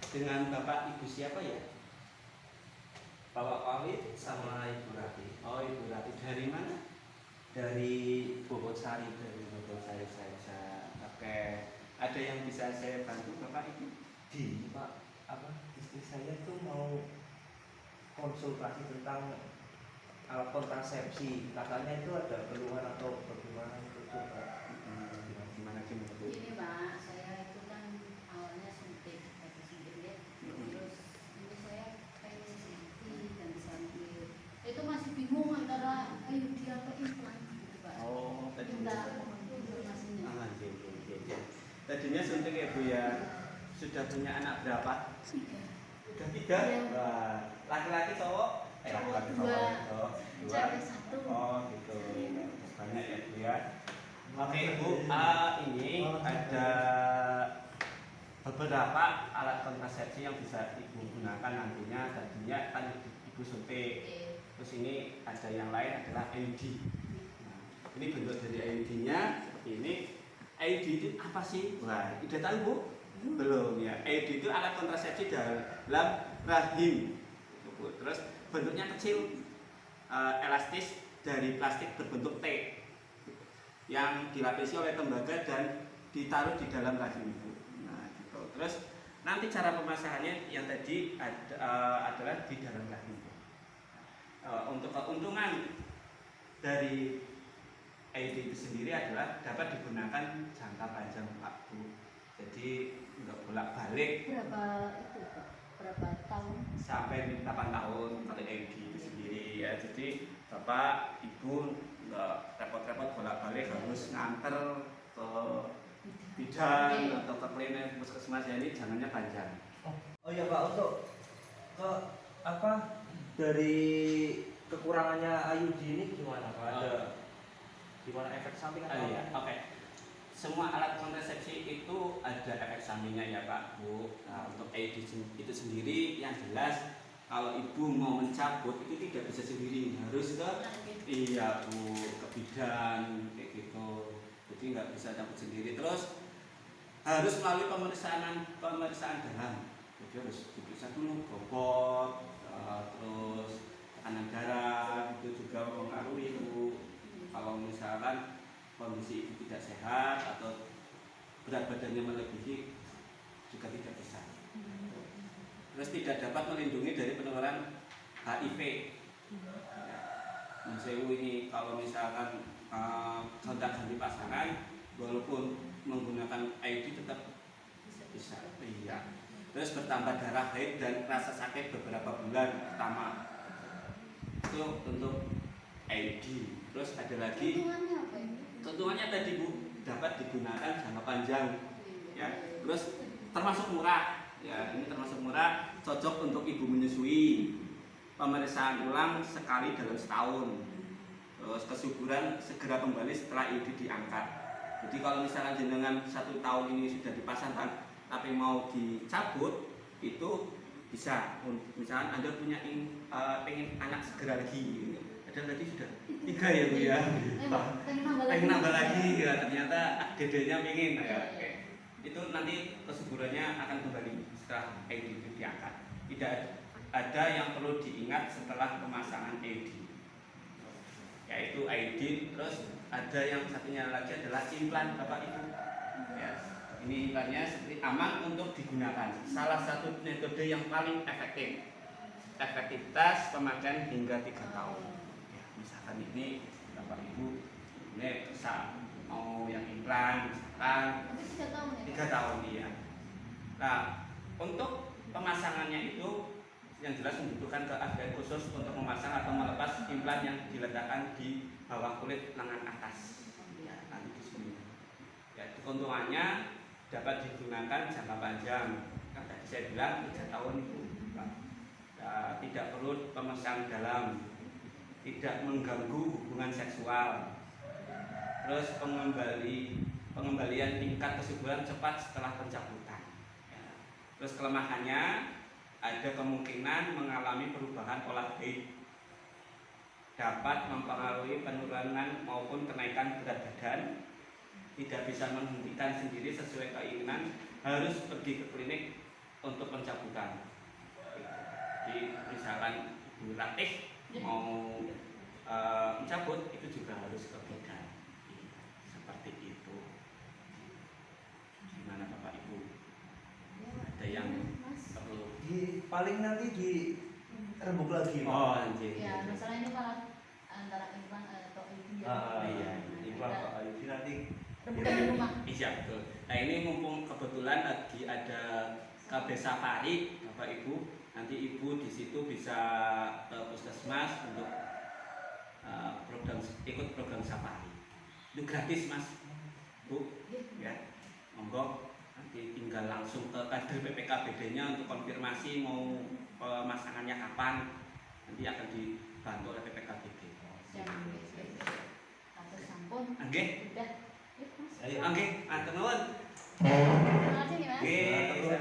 Dengan Bapak Ibu siapa ya? Bapak Wahid sama Ibu Rati. Oh, Ibu Rati dari mana? Dari Bogosari, dari Bogosari saja. Oke. Ada yang bisa saya bantu Bapak Ibu? Pak, istri saya tuh mau konsultasi tentang alat kontrasepsi. Katanya itu ada keluhan atau bagaimana itu coba? Gimana Bu? Ini Pak, saya itu kan awalnya suntik, tapi suntik ya. Terus ini saya pengen suntik dan disamping. Itu masih bingung antara IUD atau implan gitu Pak. Oh, tadi minta informasinya. Iya. Tadinya suntik ya Bu ya. Sudah punya anak berapa? 3. Sudah 3? Ya. Wah, laki-laki cowok? Laki-laki cowok. Cewek 1. Oh gitu. Banyak ya Bu ya. Oke Ibu, ini ada beberapa alat kontrasepsi yang bisa Ibu gunakan nantinya. Tadinya kan Ibu suntik. Terus ini ada yang lain adalah IUD. Nah, ini bentuk dari IUD-nya seperti ini. IUD itu apa sih? Wah, udah tahu Bu? Belum ya. IUD itu alat kontrasepsi dalam rahim. Terus bentuknya kecil, elastis dari plastik berbentuk T yang dilapisi oleh tembaga dan ditaruh di dalam rahim Ibu. Nah, gitu. Terus nanti cara pemasangannya yang tadi adalah di dalam rahim Ibu. Untuk keuntungan dari IUD itu sendiri adalah dapat digunakan jangka panjang waktu. Jadi nggak bolak-balik. Berapa itu Pak? Berapa tahun? Sampai 8 tahun kalau IUD itu sendiri ya. Jadi Bapak Ibu nggak repot-repot bolak-balik harus nganter ke bidan atau ke klinik puskesmas ya, ini jangannya panjang. Oh ya Pak, untuk dari kekurangannya IUD ini gimana Pak? Ada gimana efek samping atau? Iya, oke. Semua alat kontrasepsi itu ada efek sampingnya ya Pak Bu. Nah, untuk IUD itu sendiri yang jelas kalau Ibu mau mencabut itu tidak bisa sendiri, harus ke Bu, ke bidan kayak gitu. Jadi nggak bisa cabut sendiri. Terus harus melalui pemeriksaan dalam. Jadi harus diperiksa dulu bobot, terus tekanan darah itu juga mempengaruhi Bu. Kalau misalkan kondisi Ibu tidak sehat atau berat badannya melebihi juga tidak bisa. Terus tidak dapat melindungi dari penularan HIV. Mensewu ini kalau misalkan gonta-ganti pasangan, walaupun menggunakan IUD tetap bisa. Iya. Terus bertambah darah haid dan rasa sakit beberapa bulan pertama. Itu untuk IUD. Terus ada lagi. Keuntungannya apa ini? Keuntungannya tadi Bu, dapat digunakan jangka panjang. Ya. Terus termasuk murah. Ya, ini termasuk murah, cocok untuk ibu menyusui. Pemeriksaan ulang sekali dalam setahun. Terus kesuburan segera kembali setelah IUD diangkat. Jadi kalau misalkan jenengan 1 tahun ini sudah dipasangkan, tapi mau dicabut, itu bisa. Misalkan Anda punya pengen anak segera lagi, ada tadi sudah 3 ya Bu ya. Pengen nambah lagi ya, ternyata dedenya pengen. Ya, oke. Itu nanti kesuburannya akan kembali setelah IUD itu diangkat. Tidak ada yang perlu diingat setelah pemasangan IUD, yaitu IUD. Terus ada yang satunya lagi adalah implan Bapak Ibu. Ya, ini implannya seperti aman untuk digunakan. Salah satu metode yang paling efektif. Efektivitas pemakaian hingga 3 tahun. Ya, misalkan ini Bapak Ibu ini bisa mau yang implan misalkan 3 tahun ya? 3 tahun iya. Nah, untuk pemasangannya itu yang jelas membutuhkan keahlian khusus untuk memasang atau melepas implan yang diletakkan di bawah kulit lengan atas. Ya, nanti di sini. Ya, keuntungannya dapat digunakan jangka panjang. Kan tadi saya bilang 3 tahun itu. Ya, tidak perlu pemasangan dalam, tidak mengganggu hubungan seksual. Terus pengembalian tingkat kesuburan cepat setelah pencabutan. Ya. Terus kelemahannya ada kemungkinan mengalami perubahan pola haid, dapat mempengaruhi penurunan maupun kenaikan berat badan, tidak bisa menghentikan sendiri sesuai keinginan, harus pergi ke klinik untuk pencabutan. Jadi misalkan Ibu Ratih mau mencabut itu juga harus ke bidan. Seperti itu. Gimana Bapak Ibu? Ada yang perlu? Paling nanti di rembuk lagi Pak. Oh, anjir. Ya, masalah ini malah antara implan atau IUD. Iya. Implan Pak Ayudi nanti Rebukan di rumah. Iya betul. Nah ini mumpung kebetulan lagi ada KB Safari, Bapak Ibu, nanti Ibu di situ bisa ke puskesmas untuk ikut program Safari. Itu gratis Mas, Bu, ya. Monggo nanti tinggal langsung ke kader PPKBD-nya untuk konfirmasi mau pemasangannya kapan. Nanti akan dibantu oleh PPKBD. Atau sampun. Nggih. Udah. Yuk, Mas. Ayo. Nggih, matur nuwun. Terima kasih nih, Mas. Nggih.